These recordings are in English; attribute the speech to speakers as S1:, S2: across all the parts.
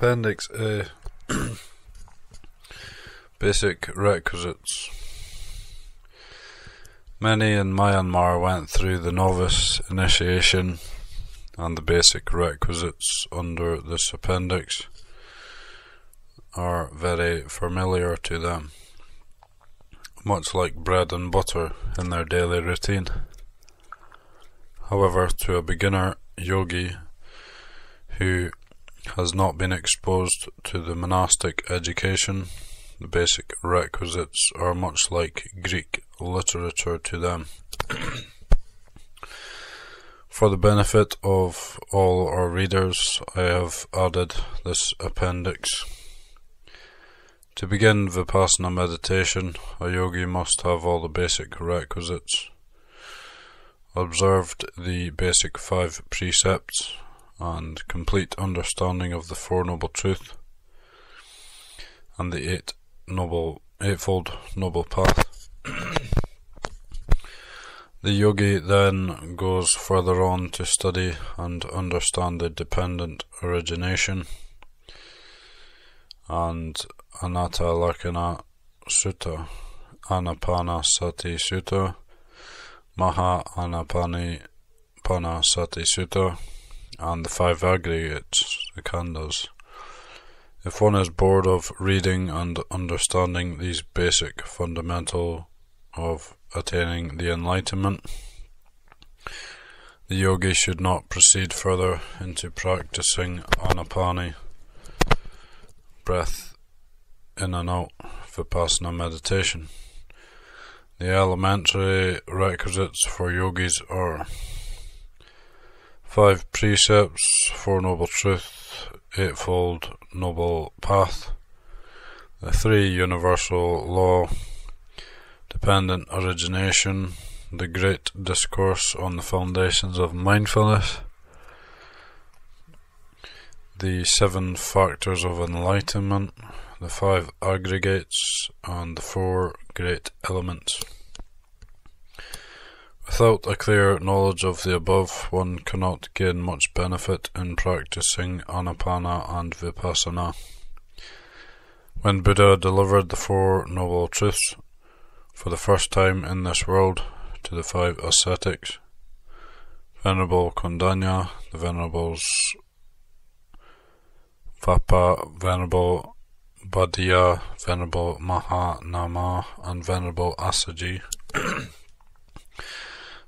S1: Appendix A. Basic requisites. Many in Myanmar went through the novice initiation, and the basic requisites under this appendix are very familiar to them, much like bread and butter in their daily routine. However, to a beginner yogi who has not been exposed to the monastic education, the basic requisites are much like Greek literature to them. For the benefit of all our readers, I have added this appendix. To begin Vipassana meditation, a yogi must have all the basic requisites, observed the basic 5 precepts, and complete understanding of the Four Noble Truths, and the Eightfold Noble Path. The yogi then goes further on to study and understand the dependent origination and Anatta Lakkhana Sutta, Anapanasati Sutta, Maha Anapanasati Sutta, and the 5 aggregates, the khandhas. If one is bored of reading and understanding these basic fundamental of attaining the enlightenment, the yogi should not proceed further into practicing anapani, breath in and out, Vipassana meditation. The elementary requisites for yogis are 5 precepts, 4 Noble Truths, Eightfold Noble Path, the 3 Universal Law, Dependent Origination, the Great Discourse on the Foundations of Mindfulness, the 7 Factors of Enlightenment, the 5 Aggregates, and the 4 Great Elements. Without a clear knowledge of the above, one cannot gain much benefit in practicing Anapana and Vipassana. When Buddha delivered the 4 Noble Truths for the first time in this world to the 5 ascetics, Venerable Kondanya, the Venerables Vapa, Venerable Bhaddiya, Venerable Maha Nama, and Venerable Asaji,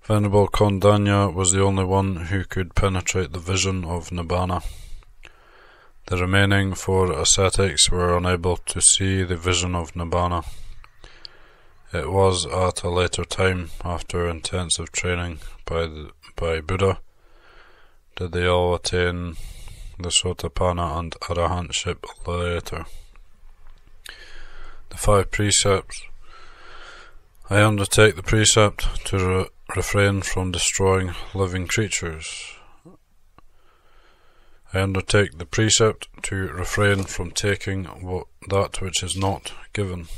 S1: Venerable Kondanya was the only one who could penetrate the vision of Nibbana. The remaining 4 ascetics were unable to see the vision of Nibbana. It was at a later time, after intensive training by Buddha, did they all attain the Sotapanna and Arahantship later. The 5 precepts. I undertake the precept to refrain from destroying living creatures. I undertake the precept to refrain from taking that which is not given.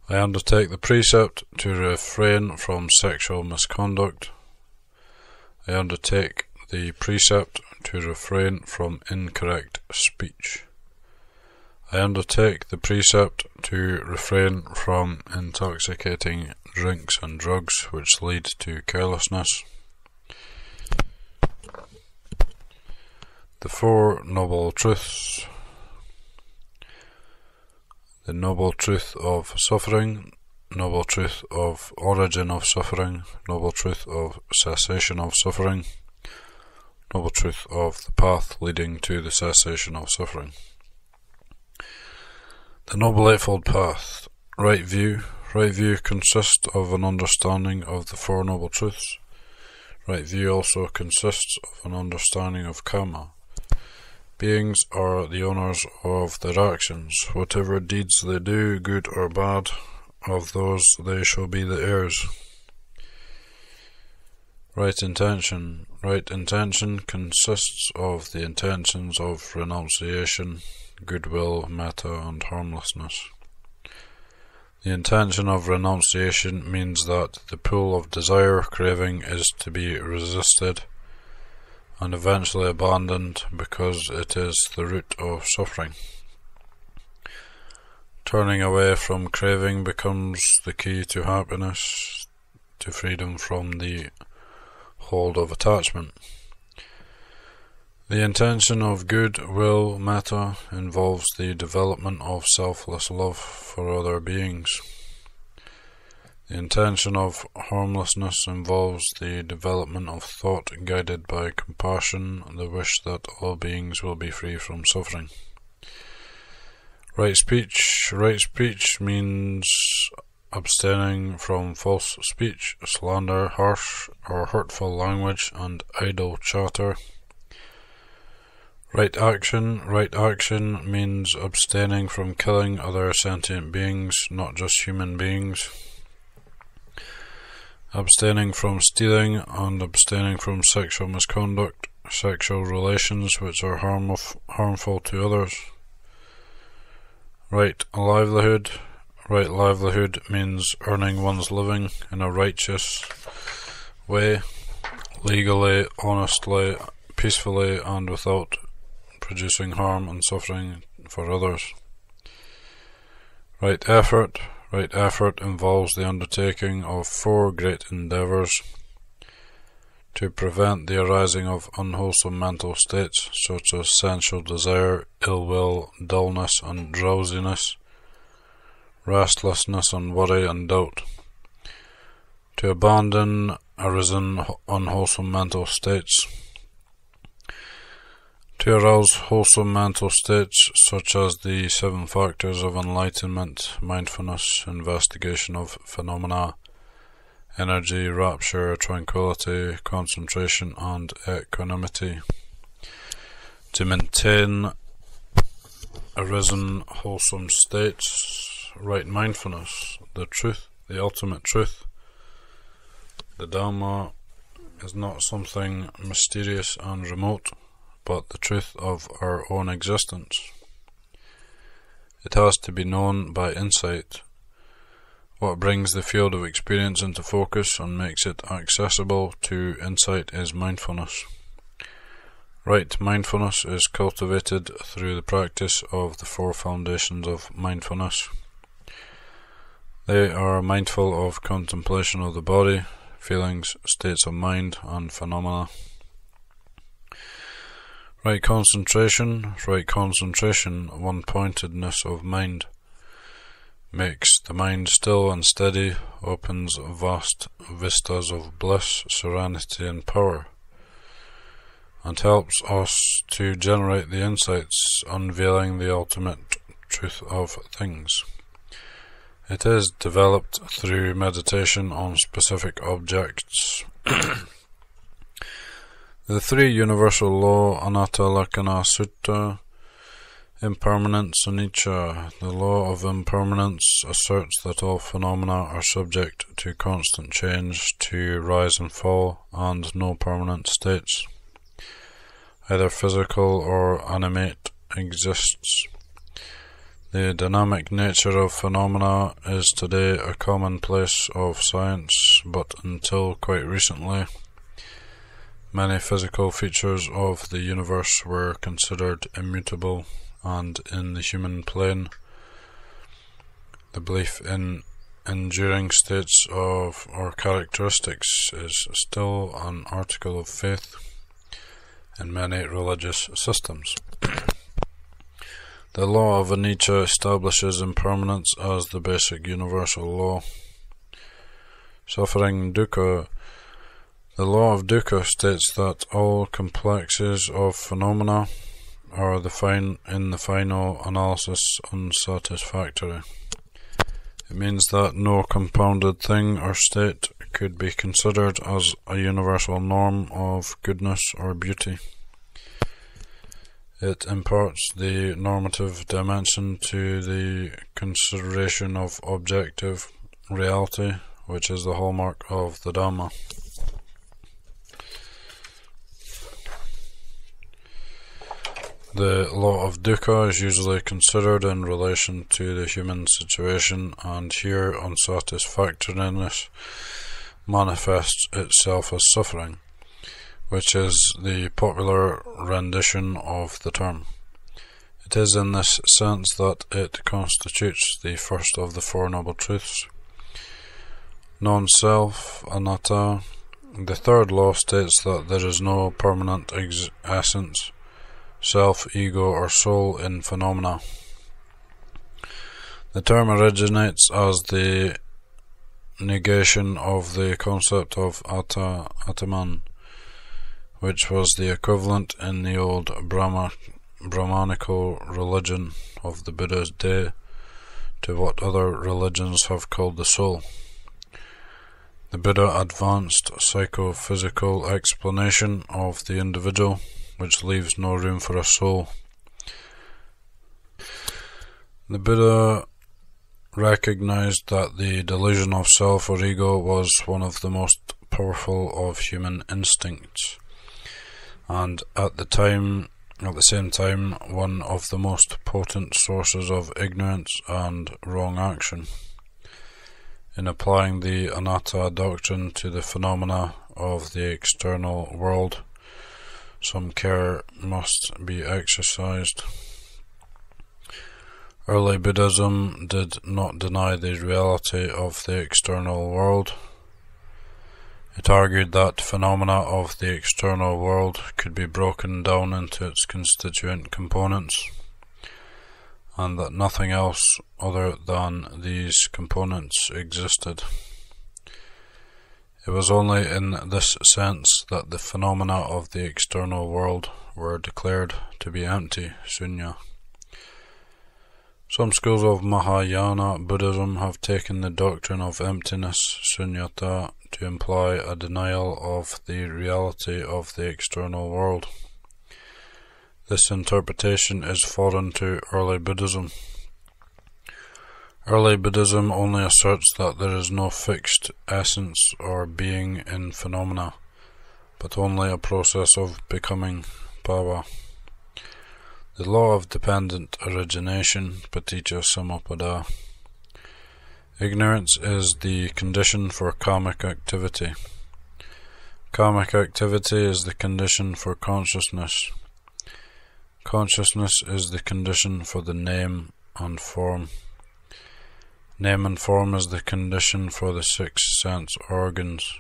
S1: I undertake the precept to refrain from sexual misconduct. I undertake the precept to refrain from incorrect speech. I undertake the precept to refrain from intoxicating drinks and drugs which lead to carelessness. The 4 Noble Truths. The Noble Truth of Suffering, Noble Truth of Origin of Suffering, Noble Truth of Cessation of Suffering, Noble Truth of the Path leading to the cessation of suffering. The Noble Eightfold Path. Right view. Right view consists of an understanding of the 4 Noble Truths. Right view also consists of an understanding of karma. Beings are the owners of their actions. Whatever deeds they do, good or bad, of those they shall be the heirs. Right intention. Right intention consists of the intentions of renunciation, goodwill, metta, and harmlessness. The intention of renunciation means that the pull of desire craving is to be resisted, and eventually abandoned because it is the root of suffering. Turning away from craving becomes the key to happiness, to freedom from the hold of attachment. The intention of good will metta involves the development of selfless love for other beings. The intention of harmlessness involves the development of thought guided by compassion, the wish that all beings will be free from suffering. Right speech. Right speech means abstaining from false speech, slander, harsh or hurtful language, and idle chatter. Right action. Right action means abstaining from killing other sentient beings, not just human beings. Abstaining from stealing and abstaining from sexual misconduct, sexual relations which are harmful to others. Right livelihood. Right livelihood means earning one's living in a righteous way, legally, honestly, peacefully, and without producing harm and suffering for others. Right effort. Right effort involves the undertaking of 4 great endeavours to prevent the arising of unwholesome mental states such as sensual desire, ill will, dullness and drowsiness, restlessness and worry and doubt. To abandon arisen unwholesome mental states. To arouse wholesome mental states such as the 7 factors of enlightenment, mindfulness, investigation of phenomena, energy, rapture, tranquility, concentration and equanimity. To maintain arisen wholesome states, right mindfulness, the truth, the ultimate truth. The Dhamma is not something mysterious and remote, but the truth of our own existence. It has to be known by insight. What brings the field of experience into focus and makes it accessible to insight is mindfulness. Right mindfulness is cultivated through the practice of the 4 foundations of mindfulness. They are mindful of contemplation of the body, feelings, states of mind, and phenomena. Right concentration, one-pointedness of mind, makes the mind still and steady, opens vast vistas of bliss, serenity and power, and helps us to generate the insights unveiling the ultimate truth of things. It is developed through meditation on specific objects. The 3 universal law, Anatta Lakkhana Sutta, impermanence, anicca. The law of impermanence asserts that all phenomena are subject to constant change, to rise and fall, and no permanent states, either physical or animate, exists. The dynamic nature of phenomena is today a commonplace of science, but until quite recently, many physical features of the universe were considered immutable, and in the human plane, the belief in enduring states of or characteristics is still an article of faith in many religious systems. The law of anicca establishes impermanence as the basic universal law. Suffering dukkha. The law of dukkha states that all complexes of phenomena are in the final analysis unsatisfactory. It means that no compounded thing or state could be considered as a universal norm of goodness or beauty. It imparts the normative dimension to the consideration of objective reality, which is the hallmark of the Dhamma. The law of dukkha is usually considered in relation to the human situation, and here unsatisfactoriness manifests itself as suffering, which is the popular rendition of the term. It is in this sense that it constitutes the first of the Four Noble Truths. Non-self, anatta. The third law states that there is no permanent essence, self, ego, or soul in phenomena. The term originates as the negation of the concept of Atman, which was the equivalent in the old Brahmanical religion of the Buddha's day to what other religions have called the soul. The Buddha advanced psychophysical explanation of the individual, which leaves no room for a soul. The Buddha recognized that the delusion of self or ego was one of the most powerful of human instincts, and at the same time one of the most potent sources of ignorance and wrong action. In applying the anatta doctrine to the phenomena of the external world, some care must be exercised. Early Buddhism did not deny the reality of the external world. It argued that phenomena of the external world could be broken down into its constituent components, and that nothing else other than these components existed. It was only in this sense that the phenomena of the external world were declared to be empty, sunya. Some schools of Mahayana Buddhism have taken the doctrine of emptiness, sunyata, to imply a denial of the reality of the external world. This interpretation is foreign to early Buddhism. Early Buddhism only asserts that there is no fixed essence or being in phenomena, but only a process of becoming, bhava. The law of dependent origination, Paticcasamuppada. Ignorance is the condition for karmic activity. Karmic activity is the condition for consciousness. Consciousness is the condition for the name and form. Name and form is the condition for the 6 sense organs.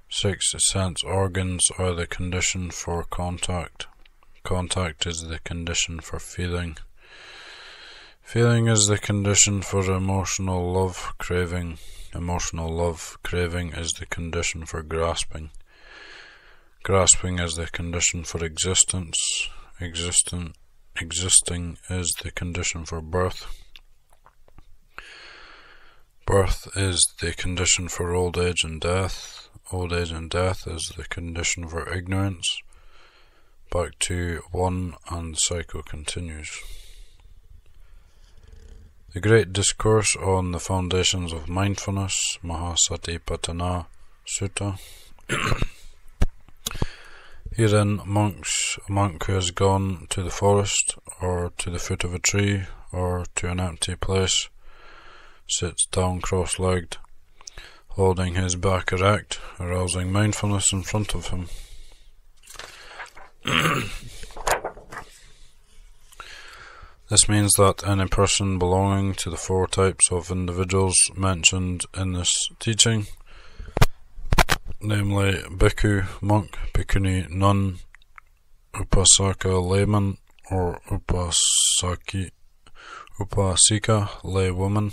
S1: 6 sense organs are the condition for contact. Contact is the condition for feeling. Feeling is the condition for emotional love craving. Emotional love craving is the condition for grasping. Grasping is the condition for existence. Existing is the condition for birth. Birth is the condition for old age and death. Old age and death is the condition for ignorance. Back to 1, and the cycle continues. The Great Discourse on the Foundations of Mindfulness, Maha Sutta. Herein, a monk who has gone to the forest, or to the foot of a tree, or to an empty place, sits down cross-legged, holding his back erect, arousing mindfulness in front of him. This means that any person belonging to the 4 types of individuals mentioned in this teaching, namely bhikkhu, monk, bhikkhuni, nun, upasaka, layman, or upasika, laywoman,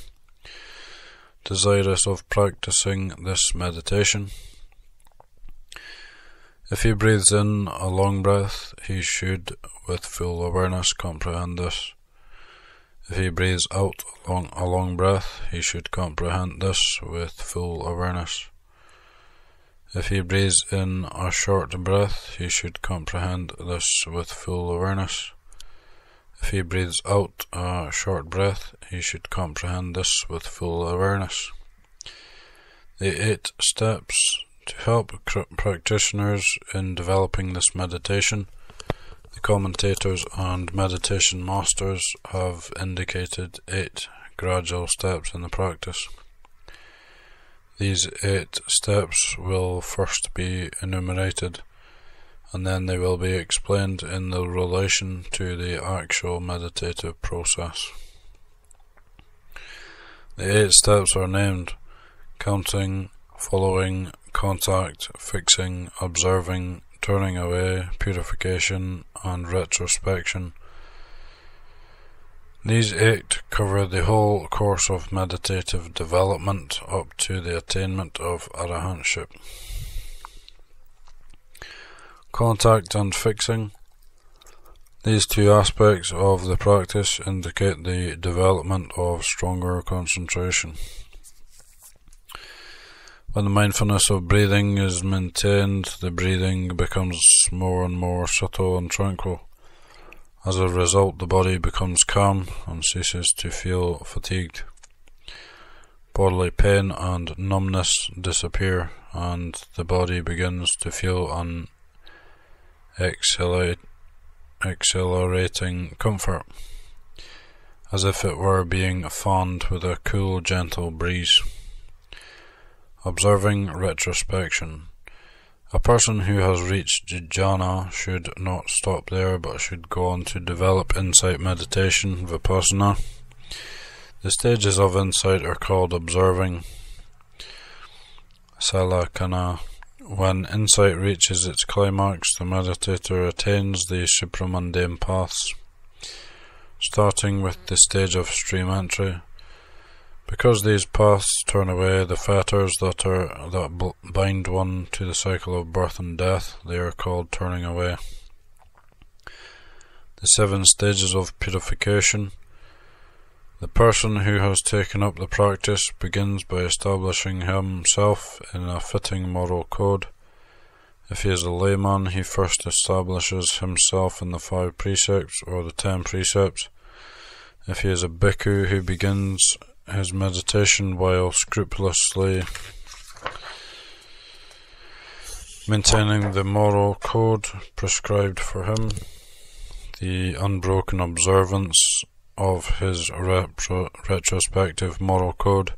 S1: desirous of practicing this meditation. If he breathes in a long breath, he should, with full awareness, comprehend this. If he breathes out a long breath, he should comprehend this with full awareness. If he breathes in a short breath, he should comprehend this with full awareness. If he breathes out a short breath, he should comprehend this with full awareness. The 8 steps to help practitioners in developing this meditation, the commentators and meditation masters have indicated 8 gradual steps in the practice. These 8 steps will first be enumerated and then they will be explained in the relation to the actual meditative process. The 8 steps are named: counting, following, contact, fixing, observing, turning away, purification, and retrospection. These 8 cover the whole course of meditative development up to the attainment of arahantship. Contact and fixing. These 2 aspects of the practice indicate the development of stronger concentration. When the mindfulness of breathing is maintained, the breathing becomes more and more subtle and tranquil. As a result, the body becomes calm and ceases to feel fatigued. Bodily pain and numbness disappear, and the body begins to feel an exhilarating comfort, as if it were being fanned with a cool, gentle breeze. Observing retrospection. A person who has reached jhana should not stop there, but should go on to develop insight meditation, vipassana. The stages of insight are called observing, salakana. When insight reaches its climax, the meditator attains the supramundane paths, starting with the stage of stream entry. Because these paths turn away the fetters that bind one to the cycle of birth and death, they are called turning away. The 7 stages of purification. The person who has taken up the practice begins by establishing himself in a fitting moral code. If he is a layman, he first establishes himself in the 5 precepts or the 10 precepts. If he is a bhikkhu, he begins his meditation while scrupulously maintaining the moral code prescribed for him. The unbroken observance of his retrospective moral code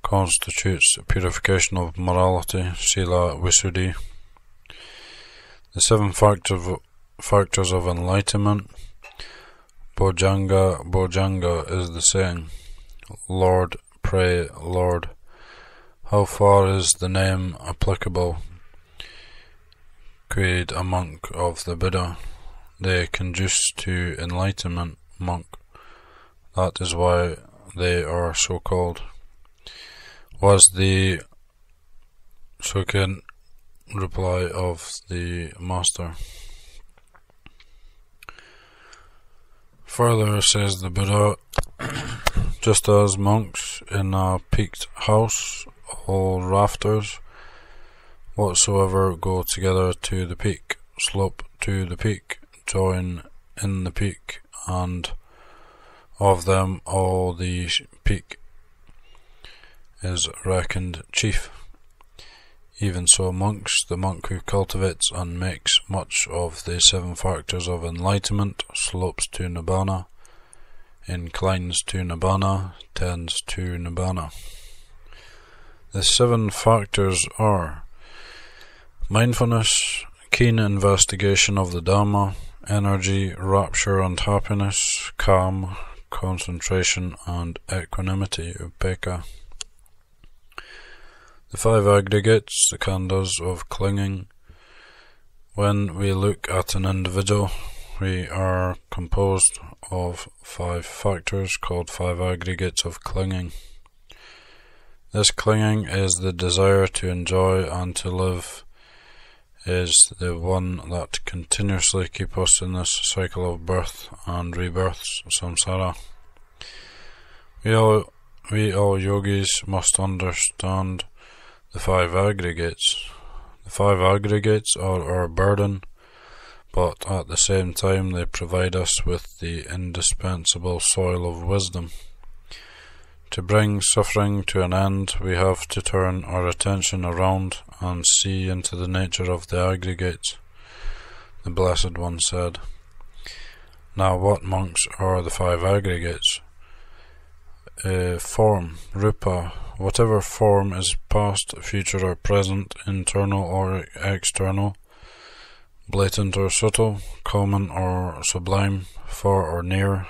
S1: constitutes purification of morality, sila visuddhi. The 7 factors of enlightenment. Bojjhanga is the saying, Lord, pray, Lord. How far is the name applicable? Quoted a monk of the Buddha. They conduce to enlightenment, monk. That is why they are so called. Was the succinct reply of the Master. Further, says the Buddha, just as monks in a peaked house, all rafters whatsoever go together to the peak, slope to the peak, join in the peak, and of them all the peak is reckoned chief. Even so monks, the monk who cultivates and makes much of the 7 factors of enlightenment, slopes to nibbana, inclines to nibbana, tends to nibbana. The 7 factors are mindfulness, keen investigation of the Dhamma, energy, rapture and happiness, calm, concentration and equanimity, upekkha. The 5 aggregates, the khandhas of clinging. When we look at an individual, we are composed of 5 factors called 5 aggregates of clinging. This clinging is the desire to enjoy and to live, is the one that continuously keeps us in this cycle of birth and rebirths, samsara. We all yogis must understand the 5 aggregates. The 5 aggregates are our burden, but at the same time they provide us with the indispensable soil of wisdom. To bring suffering to an end, we have to turn our attention around and see into the nature of the aggregates. The Blessed One said, Now what, monks, are the 5 aggregates? Form, rupa, whatever form is past, future or present, internal or external, blatant or subtle, common or sublime, far or near,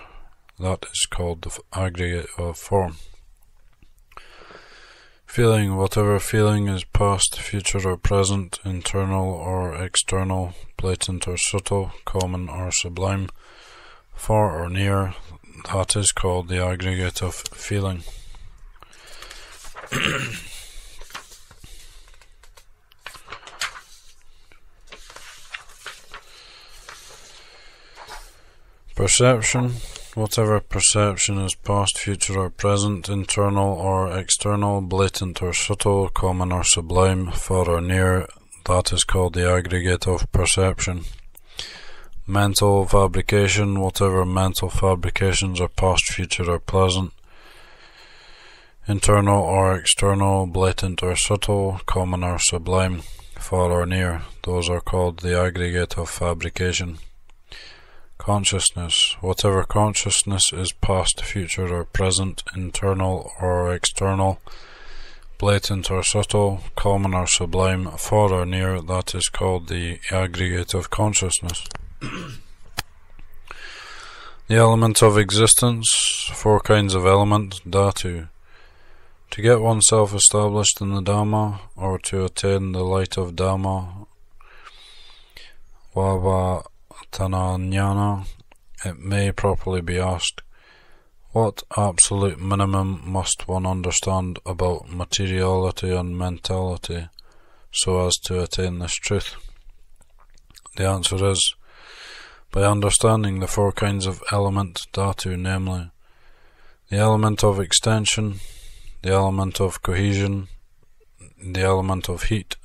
S1: that is called the aggregate of form. Feeling, whatever feeling is past, future or present, internal or external, blatant or subtle, common or sublime, far or near, that is called the aggregate of feeling. Perception, whatever perception is past, future or present, internal or external, blatant or subtle, common or sublime, far or near, that is called the aggregate of perception. Mental fabrication, whatever mental fabrications are past, future or present, internal or external, blatant or subtle, common or sublime, far or near, those are called the aggregate of fabrication. Consciousness, whatever consciousness is past, future or present, internal or external, blatant or subtle, common or sublime, far or near, that is called the aggregate of consciousness. The element of existence, four kinds of element, dhatu. To get oneself established in the Dhamma, or to attain the light of Dhamma, Vavatana, it may properly be asked, what absolute minimum must one understand about materiality and mentality so as to attain this truth? The answer is, by understanding the four kinds of element, dhatu, namely, the element of extension, the element of cohesion, the element of heat,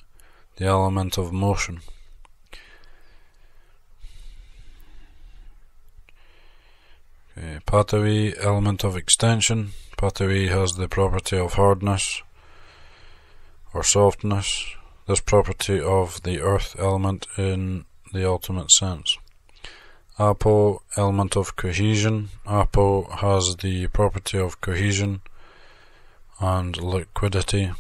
S1: the element of motion. Patavi, element of extension. Patavi has the property of hardness or softness, this property of the earth element in the ultimate sense. Apo, element of cohesion. Apo has the property of cohesion and liquidity.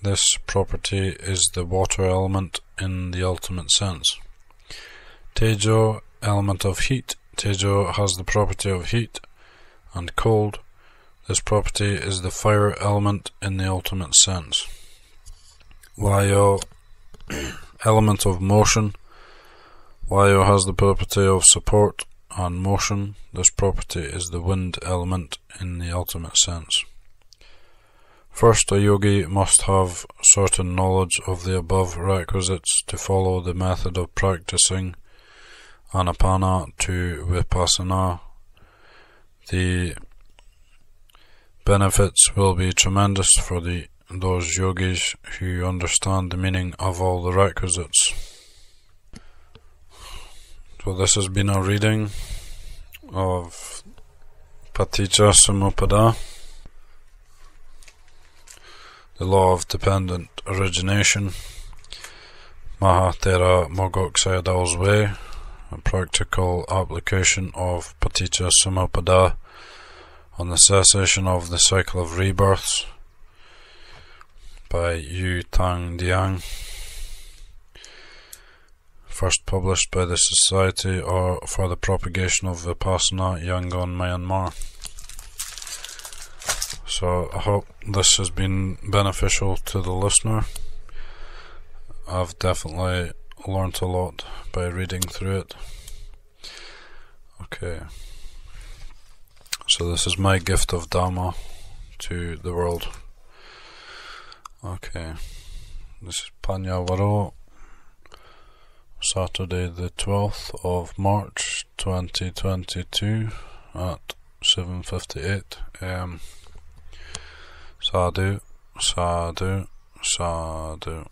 S1: This property is the water element in the ultimate sense. Tejo, element of heat. Tejo has the property of heat and cold. This property is the fire element in the ultimate sense. Vayu, element of motion. Vayu has the property of support and motion. This property is the wind element in the ultimate sense. First, a yogi must have certain knowledge of the above requisites to follow the method of practicing Anapana to Vipassana. The benefits will be tremendous for those yogis who understand the meaning of all the requisites. So this has been a reading of Paticcasamuppada, the law of dependent origination, Maha, Thera, Mogok, Sayadaw's way, a practical application of Paticcasamuppada on the cessation of the cycle of rebirths by Yu Tang Diang, first published by the Society for the Propagation of Vipassana, Yangon, Myanmar. So I hope this has been beneficial to the listener. I've definitely learnt a lot by reading through it. Okay, so this is my gift of Dhamma to the world. Okay, this is Panyavaro, Saturday the 12th of March 2022 at 7:58 AM. Sadhu, sadhu, sadhu.